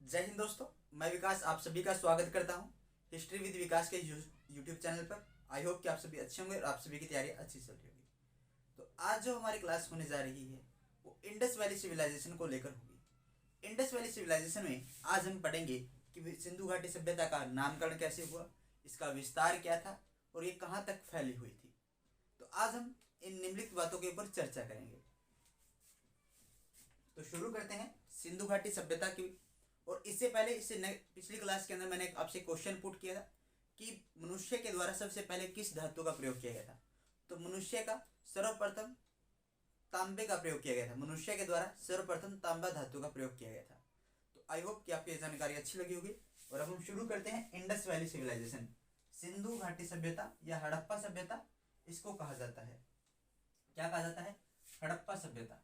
जय हिंद दोस्तों। मैं विकास आप सभी का स्वागत करता हूं हिस्ट्री विद विकास के यूट्यूब चैनल पर। आई होप कि आप सभी अच्छे होंगे और आप सभी की तैयारी अच्छी चल रही होगी। तो आज जो हमारी क्लास होने जा रही है वो इंडस वैली सिविलाइजेशन को लेकर होगी। इंडस वैली सिविलाइजेशन में आज हम पढ़ेंगे कि सिंधु घाटी सभ्यता का नामकरण कैसे हुआ, इसका विस्तार क्या था और ये कहाँ तक फैली हुई थी। तो आज हम इन निम्नलिखित बातों के ऊपर चर्चा करेंगे। तो शुरू करते हैं सिंधु घाटी सभ्यता की। और इससे पहले पिछली क्लास के अंदर मैंने आपसे क्वेश्चन पुट किया था कि मनुष्य के द्वारा सबसे पहले किस धातु का प्रयोग किया गया था। तो मनुष्य का सर्वप्रथम तांबे का प्रयोग किया गया था। मनुष्य के द्वारा सर्वप्रथम तांबा धातु का प्रयोग किया गया था। तो आई होप कि आपको ये जानकारी अच्छी लगी होगी। और अब हम शुरू करते हैं इंडस वैली सिविलाइजेशन। सिंधु घाटी सभ्यता या हड़प्पा सभ्यता इसको कहा जाता है। क्या कहा जाता है? हड़प्पा सभ्यता।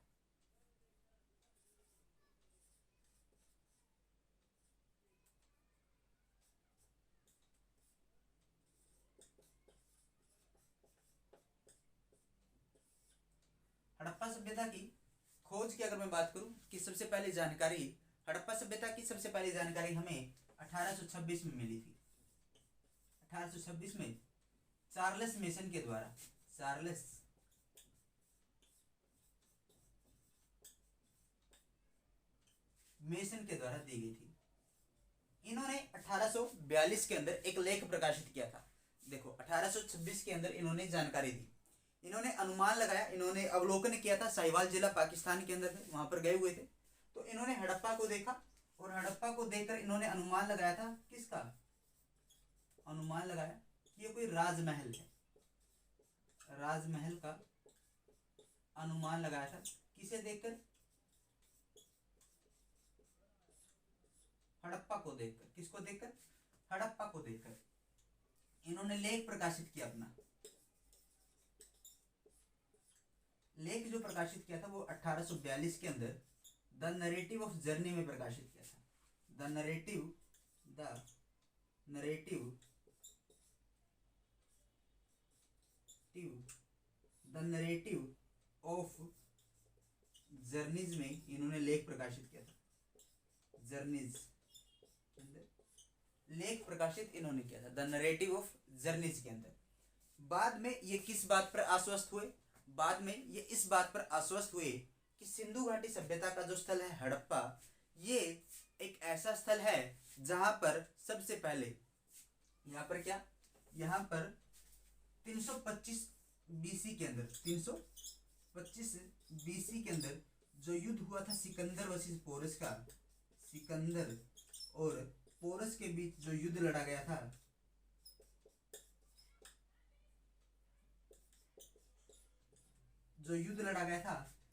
हड़प्पा सभ्यता की खोज की अगर मैं बात करूं कि सबसे पहले जानकारी हड़प्पा सभ्यता की सबसे पहली जानकारी हमें 1826 में मिली थी। 1826 में चार्ल्स मेसन के द्वारा चार्ल्स मेसन के द्वारा दी गई थी। इन्होंने 1842 के अंदर एक लेख प्रकाशित किया था। देखो 1826 के अंदर इन्होंने जानकारी दी, इन्होंने अनुमान लगाया, इन्होंने अवलोकन किया था। साहिवाल जिला पाकिस्तान के अंदर थे, वहां पर गए हुए थे। तो इन्होंने हड़प्पा को देखा और हड़प्पा को देखकर इन्होंने अनुमान लगाया था। किसका अनुमान लगाया? कि ये कोई राजमहल है। राजमहल का अनुमान लगाया था। किसे देखकर? हड़प्पा को देखकर। किसको देखकर? हड़प्पा को देखकर इन्होंने लेख प्रकाशित किया। अपना लेख जो प्रकाशित किया था वो 1842 के अंदर द नरेटिव ऑफ जर्नी में प्रकाशित किया था। द नरेटिव ऑफ जर्नीज में इन्होंने लेख प्रकाशित किया था। जर्नीज लेख प्रकाशित इन्होंने किया था द नरेटिव ऑफ जर्नीज के अंदर। बाद में ये किस बात पर आश्वस्त हुए? बाद में ये इस बात पर आश्वस्त हुए कि सिंधु घाटी सभ्यता का जो स्थल है हड़प्पा, ये एक ऐसा स्थल है जहां पर सबसे पहले यहाँ पर क्या, यहाँ पर 325 बीसी के अंदर 325 बीसी के अंदर जो युद्ध हुआ था सिकंदर वर्सेस पोरस का, सिकंदर और पोरस के बीच जो युद्ध लड़ा गया था,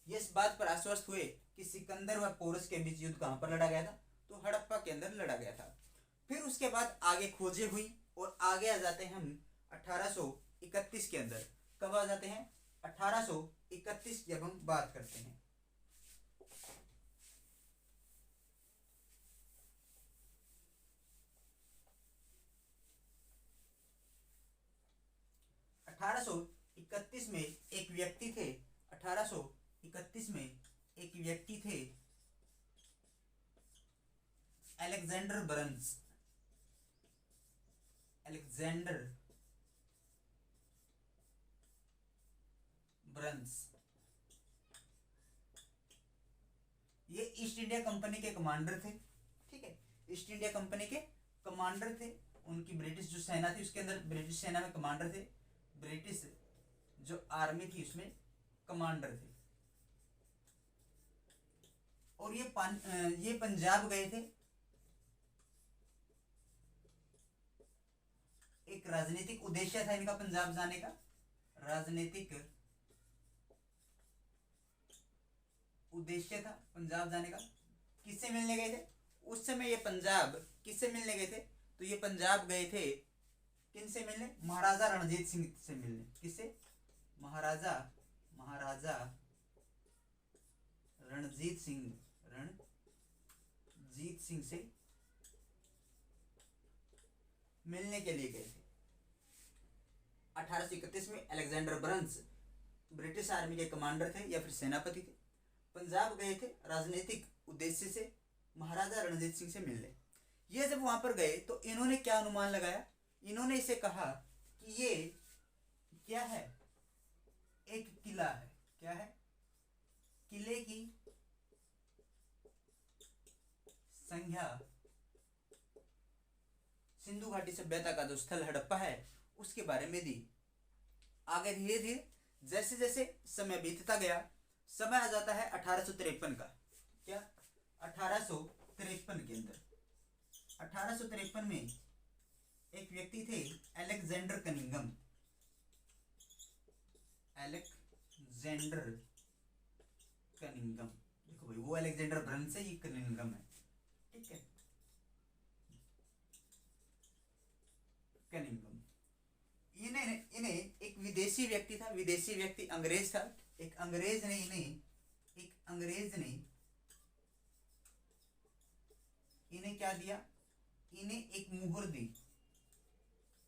ये इस बात पर आश्वस्त हुए कि सिकंदर व पोरस के बीच युद्ध कहां पर लड़ा गया था? तो हड़प्पा के अंदर लड़ा गया था। फिर उसके बाद आगे खोजें हुई और आगे आ जाते हैं हम 1831 के अंदर। कब आ जाते हैं? 1831 की अब हम बात करते हैं। 1831 में एक व्यक्ति थे। 1831 में एक व्यक्ति थे अलेक्जेंडर ब्रंस। ये ईस्ट इंडिया कंपनी के कमांडर थे। ठीक है, ईस्ट इंडिया कंपनी के कमांडर थे। उनकी ब्रिटिश जो सेना थी उसके अंदर ब्रिटिश सेना में कमांडर थे। ब्रिटिश जो आर्मी थी उसमें कमांडर थे। और ये पंजाब गए थे। एक राजनीतिक उद्देश्य था इनका पंजाब जाने का। राजनीतिक उद्देश्य था पंजाब जाने का। किससे मिलने गए थे? उस समय ये पंजाब किससे मिलने गए थे? तो ये पंजाब गए थे किनसे मिलने? महाराजा रणजीत सिंह से मिलने। किससे? महाराजा रणजीत सिंह से मिलने के लिए गए थे। 1831 में अलेक्जेंडर ब्रंस ब्रिटिश आर्मी के कमांडर थे या फिर सेनापति थे। पंजाब गए थे राजनीतिक उद्देश्य से। महाराजा रणजीत सिंह से मिलने। ये जब वहां पर गए तो इन्होंने क्या अनुमान लगाया, इन्होंने इसे कहा कि ये क्या है, एक किला है। क्या है? किले की संज्ञा सिंधु घाटी सभ्यता का जो स्थल हड़प्पा है उसके बारे में दी। आगे धीरे धीरे जैसे जैसे समय बीतता गया, समय आ जाता है 1853 का। क्या? 1853 के अंदर 1853 में एक व्यक्ति थे अलेक्जेंडर कनिंघम। अलेक्जेंडर कनिंघम, देखो भाई वो अलेक्जेंडर ब्रन से, ये कनिंघम है। ठीक है, कनिंघम। इन्हें इन्हें एक विदेशी व्यक्ति था, विदेशी व्यक्ति अंग्रेज था। एक अंग्रेज ने इन्हें क्या दिया, इन्हें एक मुहर दी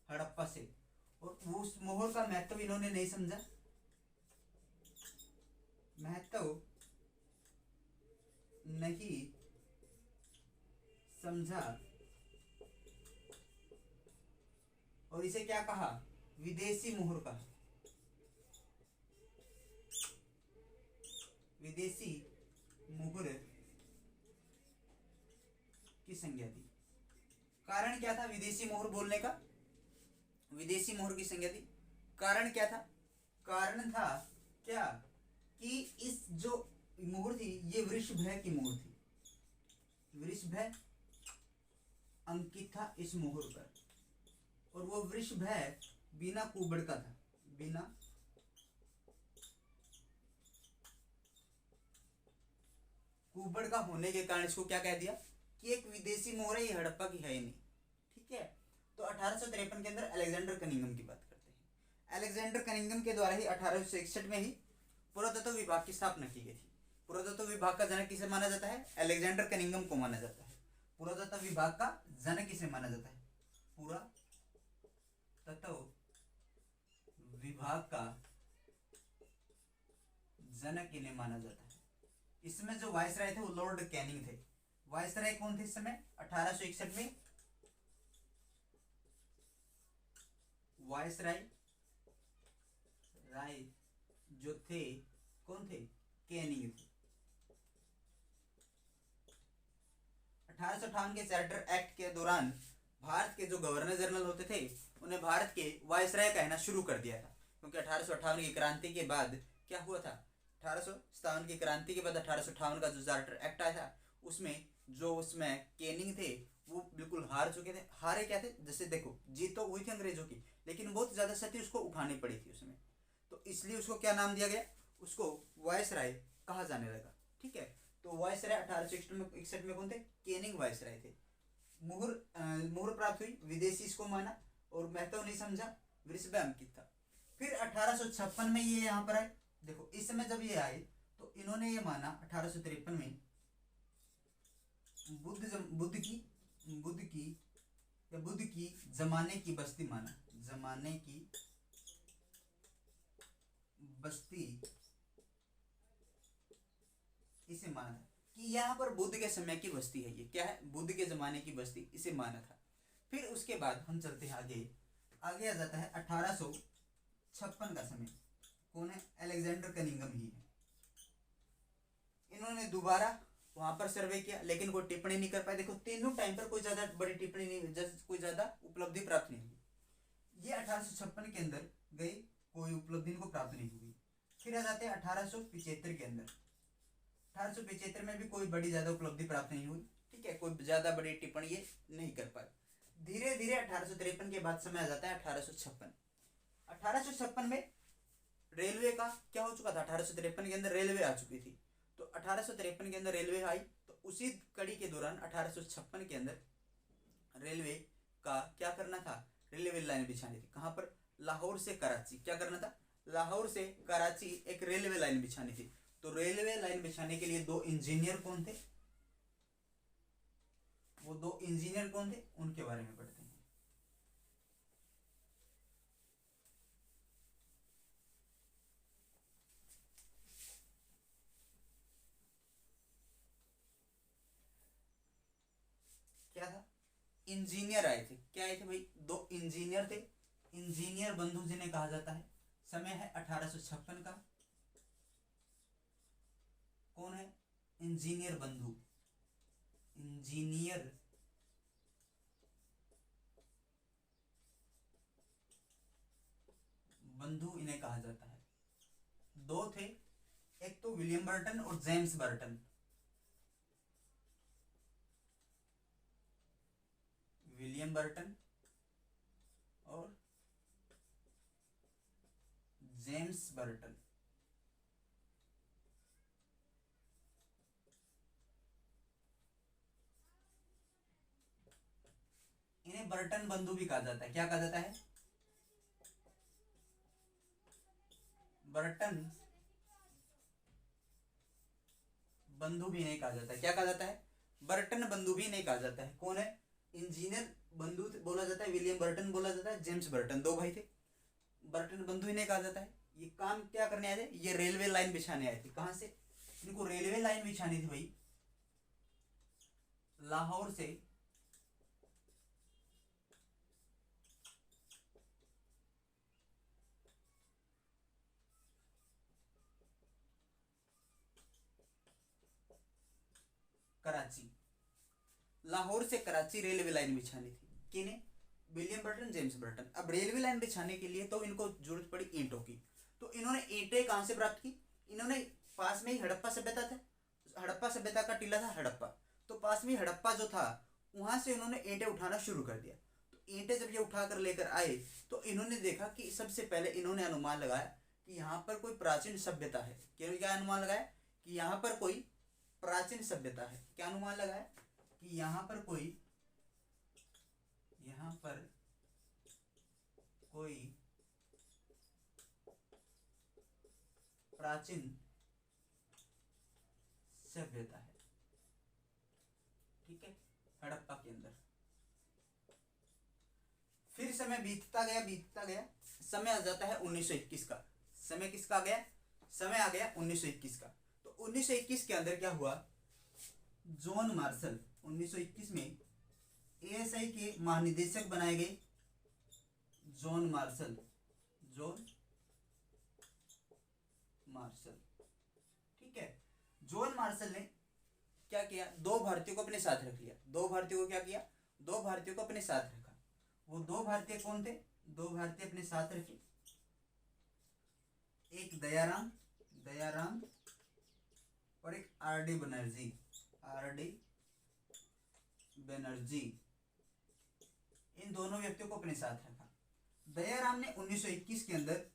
हड़प्पा से, और उस मोहर का महत्व इन्होंने नहीं समझा, महत्व नहीं समझा, और इसे क्या कहा, विदेशी मोहर कहा, विदेशी मोहर की संज्ञा दी। कारण क्या था विदेशी मोहर बोलने का, विदेशी मोहर की संज्ञा दी? कारण क्या था? कारण था क्या कि इस जो मोहर थी ये वृषभय की मोहर थी, वृषभय अंकित था इस मोहर पर, और वो वृषभय बिना कुबड़ का था, बिना कुबड़ का होने के कारण इसको क्या कह दिया कि एक विदेशी मोहर है, ये हड़प्पा की है ही नहीं। ठीक है, तो 1853 के अंदर अलेक्जेंडर कनिंघम की बात करते हैं। अलेक्जेंडर कनिंघम के द्वारा ही 1861 में ही पुरातत्व विभाग की स्थापना की गई थी। पुरातत्व विभाग का जनक किसे माना जाता है? अलेक्जेंडर कनिंघम को माना जाता है। पुरातत्व विभाग का जनक किसे माना जाता है? पुरातत्व विभाग का जनक इन्हें माना जाता है। इसमें जो वायसराय थे वो लॉर्ड कैनिंग थे। वायसराय कौन थे इस समय 1861 में? वायसराय राय जो थे कौन थे? कैनिंग थे। 1858 के चार्टर एक्ट के दौरान भारत के जो गवर्नर जनरल होते थे उन्हें भारत के वायसराय कहना शुरू कर दिया था, क्योंकि 1858 की क्रांति के बाद क्या हुआ था, 1857 की क्रांति के बाद 1858 का जो चार्टर एक्ट आया था उसमें कैनिंग थे वो बिल्कुल हार चुके थे। हारे क्या थे, जैसे देखो जीत तो हुई थी अंग्रेजों की, लेकिन बहुत ज्यादा क्षति उसको उठानी पड़ी थी उसमें, तो इसलिए उसको क्या नाम दिया गया, उसको वायसराय कहा जाने लगा। ठीक है, तो वायसराय 1861 में कौन थे? कैनिंग वायसराय थे। मुहर प्राप्त हुई, विदेशी इसको माना और महत्व नहीं समझा, वृषभ अंकित था। फिर 1856 में ये यहाँ पर आए। देखो इस समय जब ये आए तो इन्होंने ये माना 1853 में बुद्ध की जमाने की बस्ती माना, जमाने की बस्ती इसे माना था कि यहाँ पर बुद्ध के समय की बस्ती है। ये क्या है? बुद्ध के जमाने की बस्ती, इसे माना था। फिर उसके बाद हम चलते हैं आगे आ जाता है 1856 का समय। कौन है? अलेक्जेंडर कनिंघम ही है। इन्होंने दोबारा वहां पर सर्वे किया लेकिन कोई टिप्पणी नहीं कर पाए। देखो तीनों टाइम पर कोई ज्यादा बड़ी टिप्पणी नहीं, कोई ज्यादा उपलब्धि प्राप्त नहीं हुई। ये 1856 के अंदर गई, कोई उपलब्धि इनको प्राप्त नहीं हुई। फिर आ जाते हैं 1875 के अंदर। 1875 में भी कोई बड़ी ज्यादा उपलब्धि प्राप्त नहीं हुई। ठीक है, कोई ज्यादा बड़ी टिप्पणी ये नहीं कर पाए। धीरे धीरे 1853 के बाद समय आ जाता है 1856। 1856 में रेलवे का क्या हो चुका था? 1853 के अंदर रेलवे आ चुकी थी, तो 1853 के अंदर रेलवे आई, तो उसी कड़ी के दौरान 1856 के अंदर रेलवे का क्या करना था? रेलवे लाइन बिछानी थी। कहां पर? लाहौर से कराची। क्या करना था? लाहौर से कराची एक रेलवे लाइन बिछानी थी। तो रेलवे लाइन बिछाने के लिए दो इंजीनियर कौन थे? वो दो इंजीनियर कौन थे उनके बारे में पढ़ते हैं। क्या था, इंजीनियर आए थे। क्या आए थे भाई, दो इंजीनियर थे, इंजीनियर बंधु जिन्हें कहा जाता है। समय है 1856 का। कौन है, इंजीनियर बंधु, इंजीनियर बंधु इन्हें कहा जाता है। दो थे, एक तो विलियम बर्टन और जेम्स बर्टन। विलियम बर्टन और जेम्स बर्टन। इन्हें बर्टन बंधु भी कहा जाता है। क्या कहा जाता है, बर्टन बंधु भी नहीं कहा जाता है। क्या कहा जाता है, बर्टन बंधु भी नहीं कहा जाता है। कौन है, इंजीनियर बंधु बोला जाता है, विलियम बर्टन बोला जाता है, जेम्स बर्टन, दो भाई थे। बर्टन बंधु ही नहीं कहा जाता है। ये काम क्या करने आए थे, ये रेलवे लाइन बिछाने आए थे। कहां से, इनको रेलवे लाइन बिछानी थी भाई, लाहौर से कराची, लाहौर से कराची रेलवे लाइन बिछानी थी। किन्हें, विलियम बर्टन, जेम्स बर्टन। अब रेलवे लाइन बिछाने के लिए तो इनको जरूरत पड़ी ईंटों की। तो इन्होंने ईंटें कहां से प्राप्त की, इन्होंने पास में ही हड़प्पा सभ्यता था, हड़प्पा सभ्यता का टीला था हड़प्पा, तो पास में हड़प्पा जो था वहां से उन्होंने ईंटें उठाना शुरू कर दिया। तो ईंटें जब ये उठा कर लेकर आए तो इन्होंने देखा कि सबसे पहले इन्होंने अनुमान लगाया कि यहाँ पर कोई प्राचीन सभ्यता है। क्या अनुमान लगाया, कि यहाँ पर कोई प्राचीन सभ्यता है। क्या अनुमान लगाया, कि यहाँ पर कोई प्राचीन सभ्यता है। ठीक है, हड़प्पा के अंदर। फिर समय बीतता गया, समय आ जाता है 1921 का। समय किसका आ गया, समय आ गया 1921 का। तो 1921 के अंदर क्या हुआ, जॉन मार्शल 1921 में एएसआई के महानिदेशक बनाए गए। जॉन मार्शल, ठीक है। जॉन मार्शल ने क्या किया, दो भारतीयों को अपने साथ रख लिया। दो भारतीयों को क्या किया, दो भारतीयों को अपने साथ रखा। वो दो भारतीय कौन थे, दो भारतीय अपने साथ रखे, एक दयाराम और एक आरडी बनर्जी। इन दोनों व्यक्तियों को अपने साथ रखा। दयाराम ने 1921 के अंदर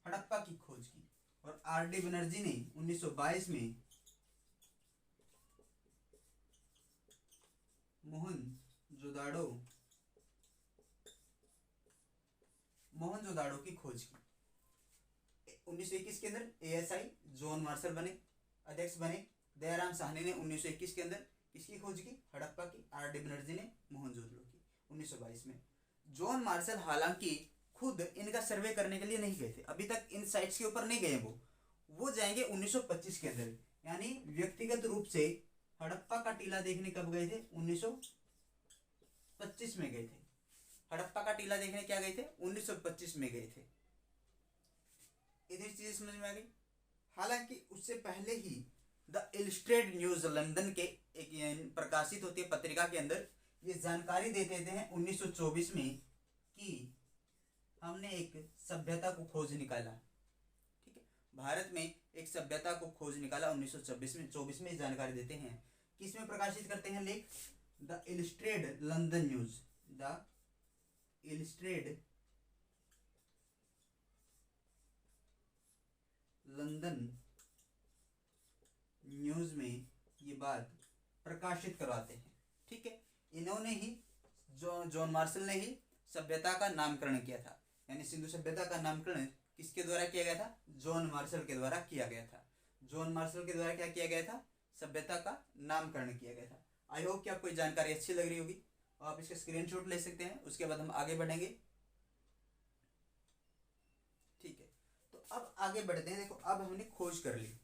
हड़प्पा की खोज की और आरडी बनर्जी ने 1922 में मोहनजोदाड़ो की खोज की। 1921 के अंदर एएसआई जॉन मार्शल बने, अध्यक्ष बने। दयाराम साहनी ने 1921 के अंदर किसकी खोज की, हड़प्पा की। आरडी बनर्जी ने मोहनजोदड़ो की 1922 में। जॉन मार्शल हालांकि खुद इनका सर्वे करने के लिए नहीं गए थे, अभी तक इन साइट्स के ऊपर नहीं गए। वो जाएंगे 1925 के अंदर, यानी व्यक्तिगत रूप से हड़प्पा का टीला देखने कब गए थे, 1925 में गए थे। हड़प्पा का टीला देखने क्या गए थे, 1925 में गए थे। इतनी चीजें समझ में आ गई। हालांकि उससे पहले ही द इलस्ट्रेटेड न्यूज लंदन के एक प्रकाशित होती है पत्रिका के अंदर ये जानकारी दे देते हैं 1924 में कि हमने एक सभ्यता को खोज निकाला। ठीक है, भारत में एक सभ्यता को खोज निकाला 1924 में जानकारी देते हैं। किसमें प्रकाशित करते हैं लेख, the illustrated London news, the illustrated London news में ये बात प्रकाशित करवाते हैं। ठीक है, इन्होंने ही जॉन मार्शल ने ही सभ्यता का नामकरण किया था, यानी सिंधु सभ्यता का नामकरण किसके द्वारा किया गया था, जॉन मार्शल के द्वारा किया गया था। जॉन मार्शल के द्वारा क्या किया गया था, सभ्यता का नामकरण किया गया था। आई होप कि आपको ये जानकारी अच्छी लग रही होगी और आप इसका स्क्रीनशॉट ले सकते हैं। उसके बाद हम आगे बढ़ेंगे। ठीक है, तो अब आगे बढ़ते हैं। देखो, अब हमने खोज कर ली,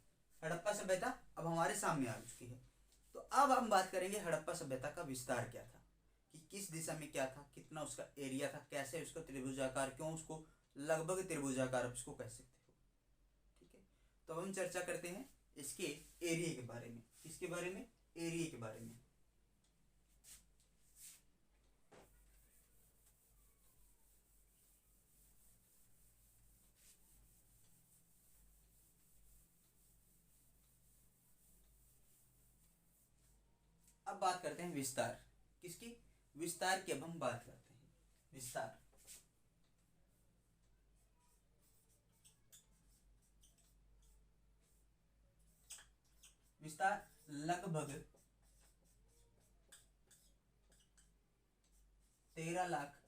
हड़प्पा सभ्यता अब हमारे सामने आ चुकी है। तो अब हम बात करेंगे हड़प्पा सभ्यता का विस्तार क्या था, कि किस दिशा में क्या था, कितना उसका एरिया था, कैसे उसका त्रिभुजाकार, क्यों उसको लगभग त्रिभुजाकार उसको कह सकते हो। ठीक है, तो अब हम चर्चा करते हैं इसके एरिया के बारे में। किसके बारे में? एरिया के बारे में। अब बात करते हैं विस्तार। किसकी? विस्तार की अब हम बात करते हैं। विस्तार, विस्तार लगभग 13 लाख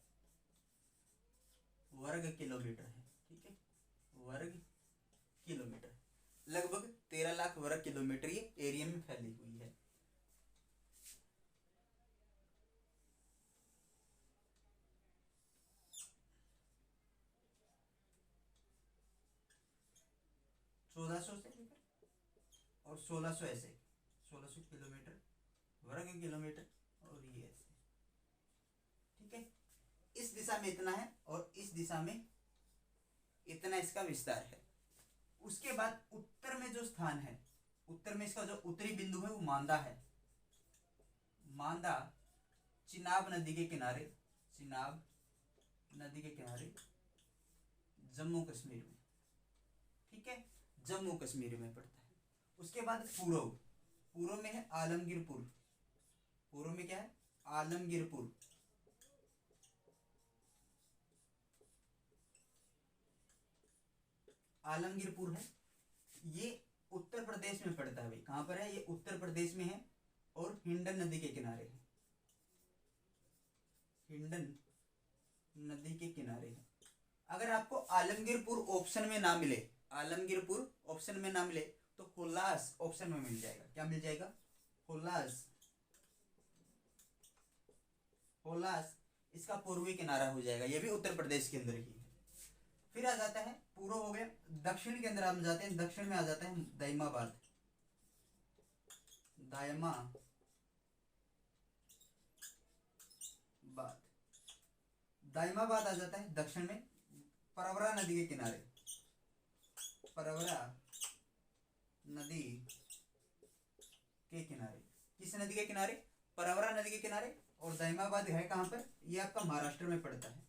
वर्ग किलोमीटर है। ठीक है, वर्ग किलोमीटर, लगभग 13 लाख वर्ग किलोमीटर ये एरिया में फैली हुई है। चौदह सौ से लेकर और 1600 ऐसे, 1600 किलोमीटर वर्ग किलोमीटर, और ये ऐसे। ठीक है, इस दिशा में इतना है और इस दिशा में इतना इसका विस्तार है। उसके बाद उत्तर में जो स्थान है, उत्तर में इसका जो उत्तरी बिंदु है वो मांदा है। मांदा चिनाब नदी के किनारे, चिनाब नदी के किनारे जम्मू कश्मीर में। ठीक है, जम्मू कश्मीर में पड़ता है। उसके बाद पूर्व, पूर्व में है आलमगीरपुर। पूर्व में क्या है? आलमगीरपुर। आलमगीरपुर है, ये उत्तर प्रदेश में पड़ता है भाई। कहां पर है? ये उत्तर प्रदेश में है और हिंडन नदी के किनारे है। हिंडन नदी के किनारे है। अगर आपको आलमगीरपुर ऑप्शन में ना मिले, आलमगीरपुर ऑप्शन में ना मिले, तो हुल्लास ऑप्शन में मिल जाएगा। क्या मिल जाएगा? हुल्लास। हुल्लास इसका पूर्वी किनारा हो जाएगा, ये भी उत्तर प्रदेश के अंदर ही है। फिर आ जाता है, पूर्व हो गया, दक्षिण के अंदर हम जाते हैं। दक्षिण में आ जाता है दायमाबाद। दायमाबाद, दायमाबाद आ जाता है दक्षिण में, परवरा नदी के किनारे। परवरा नदी के किनारे, किस नदी के किनारे? परवरा नदी के किनारे। और दायमाबाद है कहां पर? ये आपका महाराष्ट्र में पड़ता है।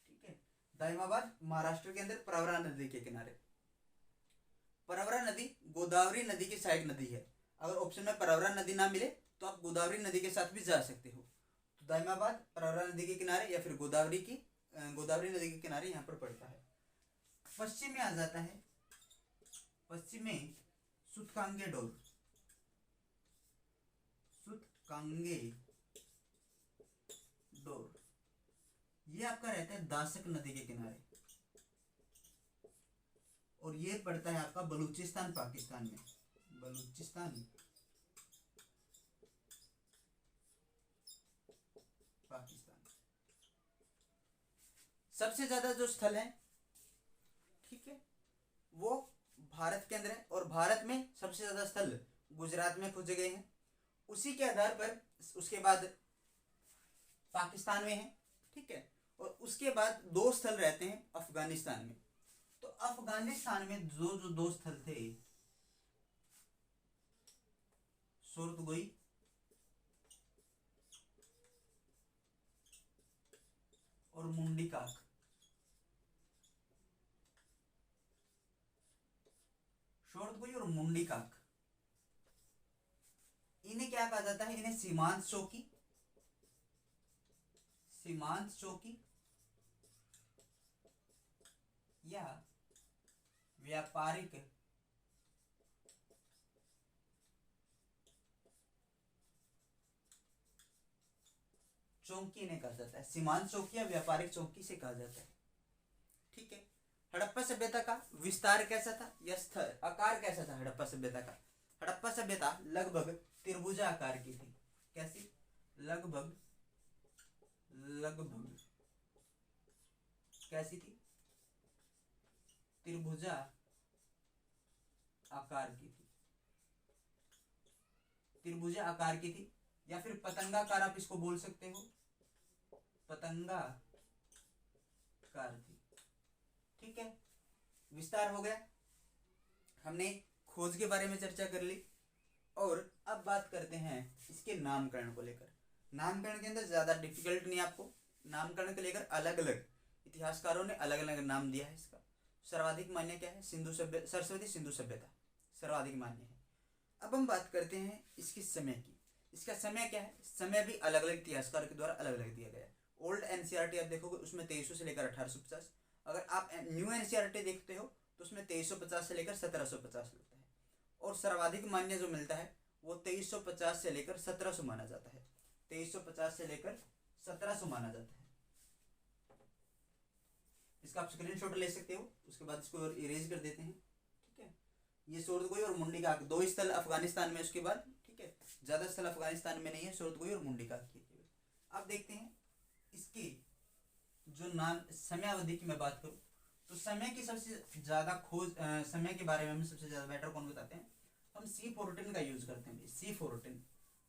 ठीक है, दायमाबाद महाराष्ट्र के अंदर, परवरा नदी के किनारे। परवरा नदी गोदावरी नदी की सहायक नदी है। अगर ऑप्शन में परवरा नदी ना मिले तो आप गोदावरी नदी के साथ भी जा सकते हो। तो दायमाबाद परवरा नदी के किनारे या फिर गोदावरी नदी के किनारे यहाँ पर पड़ता है। पश्चिम में आ जाता है, पश्चिम में सुतकांगेडोर। सुतकांगेडोर ये आपका रहता है दासक नदी के किनारे, और ये पड़ता है आपका बलूचिस्तान पाकिस्तान में। बलूचिस्तान पाकिस्तान। सबसे ज्यादा जो स्थल है, ठीक है, वो भारत के अंदर है, और भारत में सबसे ज्यादा स्थल गुजरात में खोजे गए हैं। उसी के आधार पर उसके बाद पाकिस्तान में है। ठीक है, और उसके बाद दो स्थल रहते हैं अफगानिस्तान में। तो अफगानिस्तान में जो दो स्थल थे, सोरतगोई और मुंडीकाक। शोरतगुई और मुंडीकाक, इन्हें क्या कहा जाता है? इन्हें सीमांत चौकी, सीमांत चौकी या व्यापारिक चौकी इन्हें कहा जाता है। सीमांत चौकी या व्यापारिक चौकी से कहा जाता है। ठीक है, हड़प्पा सभ्यता का विस्तार कैसा था या स्तर आकार कैसा था हड़प्पा सभ्यता का? हड़प्पा सभ्यता लगभग त्रिभुजाकार की थी। कैसी? लगभग कैसी थी? त्रिभुजा आकार की थी, त्रिभुजा आकार की थी, या फिर पतंगाकार आप इसको बोल सकते हो, पतंगाकार थी। ठीक है, विस्तार हो गया, हमने खोज के बारे में चर्चा कर ली। और अब बात करते हैं इसके नामकरण को लेकर। नामकरण के अंदर ज्यादा डिफिकल्ट नहीं, आपको नामकरण को लेकर अलग अलग इतिहासकारों ने अलग अलग नाम दिया है इसका। सर्वाधिक मान्य क्या है, सिंधु सभ्यता, सरस्वती सिंधु सभ्यता सर्वाधिक मान्य है। अब हम बात करते हैं इसकी समय की। इसका समय क्या है, समय भी अलग अलग इतिहासकारों के द्वारा अलग अलग दिया गया है। ओल्ड एनसीईआरटी आप देखोगे उसमें 2300 से लेकर 1850। अगर आप न्यू एनसीईआरटी देखते हो तो उसमें 2350 से लेकर 1750 लगता है। और सर्वाधिक मान्य जो मिलता है वो 2350 से लेकर 1700 माना जाता है, 2350 से लेकर 1700 माना जाता है। इसका आप स्क्रीनशॉट ले सकते हो, उसके बाद इसको इरेज कर देते हैं। ठीक है, ये सूरतगोई और मुंडीकाक दो स्थल अफगानिस्तान में, उसके बाद ठीक है ज्यादा स्थल अफगानिस्तान में नहीं है, सूरतगोई और मुंडीकाक की। अब देखते हैं इसकी जो नाम समयावधि की मैं बात करूं तो समय की सबसे ज्यादा खोज, समय के बारे में हमें सबसे ज्यादा बेटर कौन बताते हैं, हम C14 का यूज करते हैं, C14।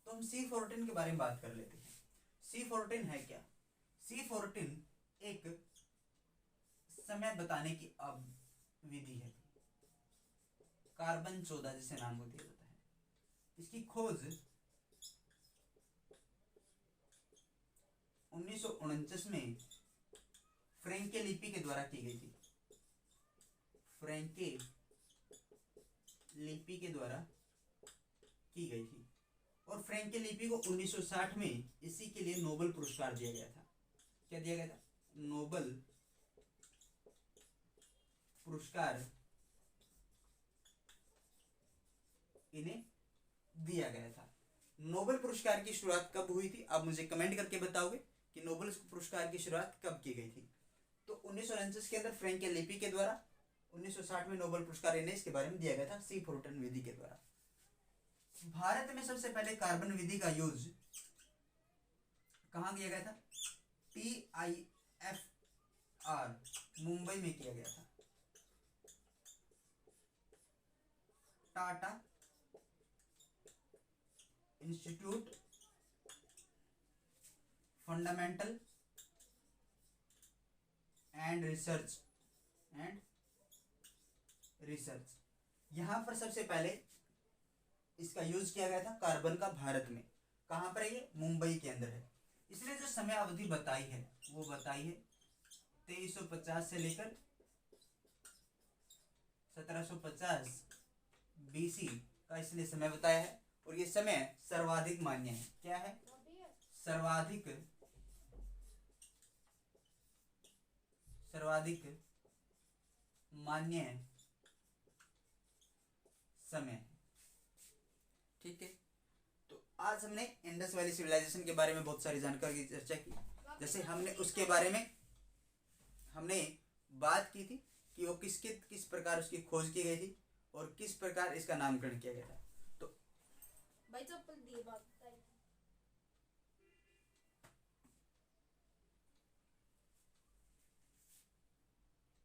तो हम C14 के बारे में बात कर लेते हैं। C14 है क्या, C14 एक समय बताने की विधि है, कार्बन 14 जिसे नाम को दिया जाता है। इसकी खोज 1949 में फ्रेंके लिपि के द्वारा की गई थी, फ्रेंके लिपि के द्वारा की गई थी। और फ्रेंके लिपि को 1960 में इसी के लिए नोबेल पुरस्कार दिया गया था। क्या दिया गया था, नोबेल पुरस्कार इन्हें दिया गया था। नोबेल पुरस्कार की शुरुआत कब हुई थी, आप मुझे कमेंट करके बताओगे कि नोबेल पुरस्कार की शुरुआत कब की गई थी। तो 1949 के अंदर फ्रेंके लिपि के द्वारा, 1960 में नोबेल पुरस्कार इन्हें इसके बारे में दिया गया था C14 विधि के द्वारा। भारत में सबसे पहले कार्बन विधि का यूज कहाँ किया गया था, TIFR मुंबई में किया गया था, Tata institute fundamental and research यहां पर सबसे पहले इसका यूज किया गया था कार्बन का भारत में। कहां पर है ये, मुंबई के अंदर है। इसने जो समय अवधि बताई है वो बताई है 2350 से लेकर 1750 BC का इसने समय बताया है। और ये समय सर्वाधिक मान्य है। क्या है, सर्वाधिक मान्य समय है। ठीक है, तो आज हमने इंडस वैली सिविलाइजेशन के बारे में बहुत सारी जानकारी की चर्चा की। जैसे हमने उसके बारे में हमने बात की थी कि वो किस प्रकार उसकी खोज की गई थी और किस प्रकार इसका नामकरण किया गया था। तो भाई चप्पल दिए बात